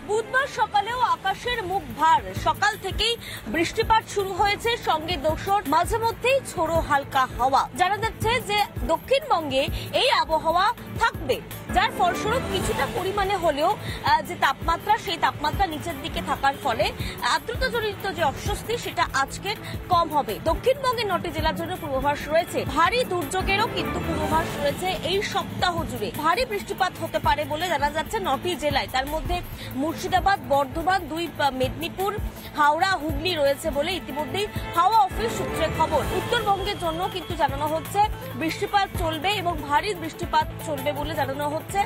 বুধবার সকালেও আকাশের মুখ ভার। সকাল থেকেই বৃষ্টিপাত শুরু হয়েছে, সঙ্গে দোসর মাঝে মধ্যেই ঝোড়ো হালকা হাওয়া। জানা যাচ্ছে যে দক্ষিণবঙ্গে এই আবহাওয়া থাকবে, যার ফলস্বরূপ কিছুটা পরিমাণে হলেও যে তাপমাত্রা, সেই তাপমাত্রা নিচের দিকে থাকার ফলে আর্দ্রতাজনিত যে অস্বস্তি সেটা আজকে কম হবে। দক্ষিণবঙ্গে 9টি জেলার জন্য পূর্বাভাস রয়েছে। ভারী দুর্যোগেরও কিন্তু পূর্বাভাস রয়েছে। এই সপ্তাহ জুড়ে ভারী বৃষ্টিপাত হতে পারে বলে জানা যাচ্ছে 9টি জেলায়। তার মধ্যে মুর্শিদাবাদ, বর্ধমান, 2 মেদিনীপুর, হাওড়া, হুগলি রয়েছে বলে ইতিমধ্যেই হাওয়া অফিস সূত্রে খবর। উত্তরবঙ্গের জন্য কিন্তু জানানো হচ্ছে বৃষ্টিপাত চলবে এবং ভারী বৃষ্টিপাত চলবে বলে জানানো হচ্ছে।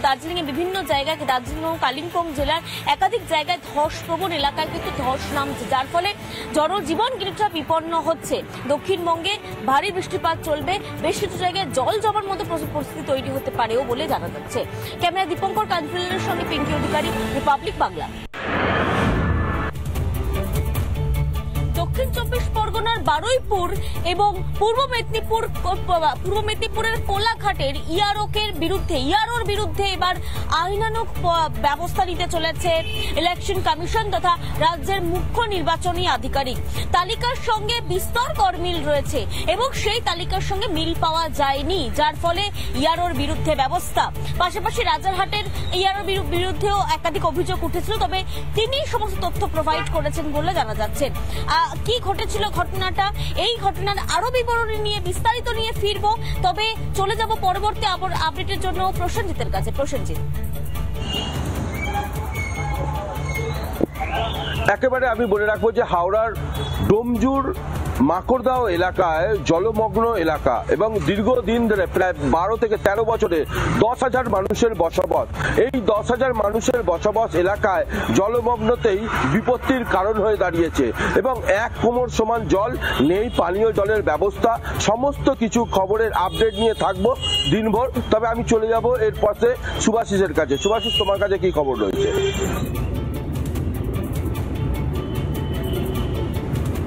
দার্জিলিং এ বিভিন্ন জায়গায়, দার্জিলিং ও কালিম্পং জেলার একাধিক জায়গায় ধসপ্রবণ এলাকায় কিন্তু ধস নামছে, যার ফলে জনজীবন কিছুটা বিপন্ন হচ্ছে। দক্ষিণবঙ্গে ভারী বৃষ্টিপাত চলবে, বেশ কিছু জায়গায় জল জমার মতো পরিস্থিতি তৈরি হতে পারেও বলে জানা যাচ্ছে। ক্যামেরা দীপঙ্কর কাঞ্চনের সঙ্গে পিঙ্কি অধিকারী, রিপাবলিক বাংলা। দক্ষিণ 24 পরগনার বারুইপুর এবং পূর্ব মেদিনীপুরের কোলাঘাটের ইয়ারোর বিরুদ্ধে এবার আইনানুগ ব্যবস্থা নিতে চলেছে ইলেকশন কমিশন তথা রাজ্যের মুখ্য নির্বাচনী আধিকারিক। তালিকার সঙ্গে বিস্তর গরমিল রয়েছে এবং সেই তালিকার সঙ্গে মিল পাওয়া যায়নি, যার ফলে ইয়ারোর বিরুদ্ধে ব্যবস্থা। পাশাপাশি রাজারহাটের ইয়ারোর বিরুদ্ধেও একাধিক অভিযোগ উঠেছিল, তবে তিনি সমস্ত তথ্য প্রোভাইড করেছেন বলে জানা যাচ্ছে। কি ঘটেছিল ঘটনাটা, এই ঘটনার আরো বিবরণী নিয়ে বিস্তারিত নিয়ে ফিরবো, তবে চলে যাব পরবর্তী আপডেটের জন্য প্রসেনজিতের কাছে। প্রসেনজিৎ, একেবারে আমি বলে রাখবো যে হাওড়ার ডোমজুর মাকড়দাও এলাকায় জলমগ্ন এলাকা এবং দীর্ঘদিন ধরে প্রায় 12 থেকে 13 বছরে 10,000 মানুষের বসবাস। এই 10,000 মানুষের বসবাস এলাকায় জলমগ্নতেই বিপত্তির কারণ হয়ে দাঁড়িয়েছে এবং 1 কোমর সমান জল নেই, পানীয় জলের ব্যবস্থা, সমস্ত কিছু খবরের আপডেট নিয়ে থাকবো দিনভর। তবে আমি চলে যাব এর পথে সুভাষিসের কাছে। সুভাষিস, তোমার কাছে কি খবর রয়েছে?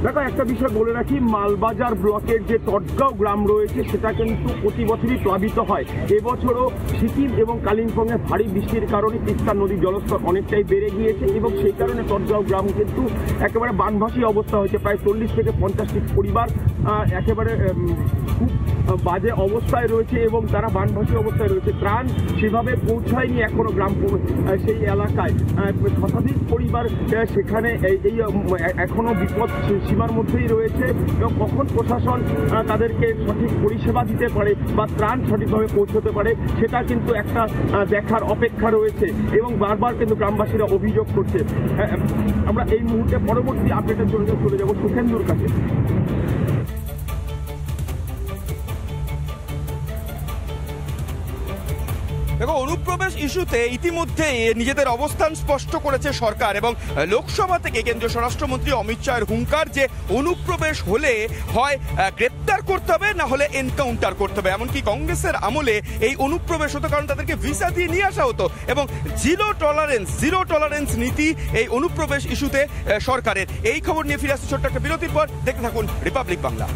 দেখো, একটা বিষয় বলে রাখি, মালবাজার ব্লকের যে তটগাঁও গ্রাম রয়েছে সেটা কিন্তু প্রতি বছরই প্লাবিত হয়। এবছরও সিকিম এবং কালিম্পংয়ে ভারী বৃষ্টির কারণে তিস্তা নদীর জলস্তর অনেকটাই বেড়ে গিয়েছে এবং সেই কারণে তটগাঁও গ্রাম কিন্তু একেবারে বানভাসী অবস্থা হয়েছে। প্রায় 40 থেকে 50টি পরিবার একেবারে খুব বাজে অবস্থায় রয়েছে এবং তারা বানভাসী অবস্থায় রয়েছে। ত্রাণ সেভাবে পৌঁছায়নি এখনো গ্রাম সেই এলাকায়। শতাধিক পরিবার সেখানে এই এখনো বিপদ সীমার মধ্যেই রয়েছে এবং কখন প্রশাসন তাদেরকে সঠিক পরিষেবা দিতে পারে বা ত্রাণ সঠিকভাবে পৌঁছতে পারে সেটা কিন্তু একটা দেখার অপেক্ষা রয়েছে এবং বারবার কিন্তু গ্রামবাসীরা অভিযোগ করছে। আমরা এই মুহূর্তে পরবর্তী আপডেটের জন্য চলে যাব সুখেন্দুর কাছে। দেখো, অনুপ্রবেশ ইস্যুতে ইতিমধ্যে নিজেদের অবস্থান স্পষ্ট করেছে সরকার এবং লোকসভা থেকে কেন্দ্রীয় স্বরাষ্ট্রমন্ত্রী অমিত শাহের হুঙ্কার যে অনুপ্রবেশ হলে হয় গ্রেপ্তার করতে হবে, না হলে এনকাউন্টার করতে হবে। এমনকি কংগ্রেসের আমলে এই অনুপ্রবেশ হতো কারণ তাদেরকে ভিসা দিয়ে নিয়ে আসা হতো এবং জিরো টলারেন্স নীতি এই অনুপ্রবেশ ইস্যুতে সরকারের। এই খবর নিয়ে ফিরে আসছে ছোট্ট একটা বিরতির পর। দেখতে থাকুন রিপাবলিক বাংলা।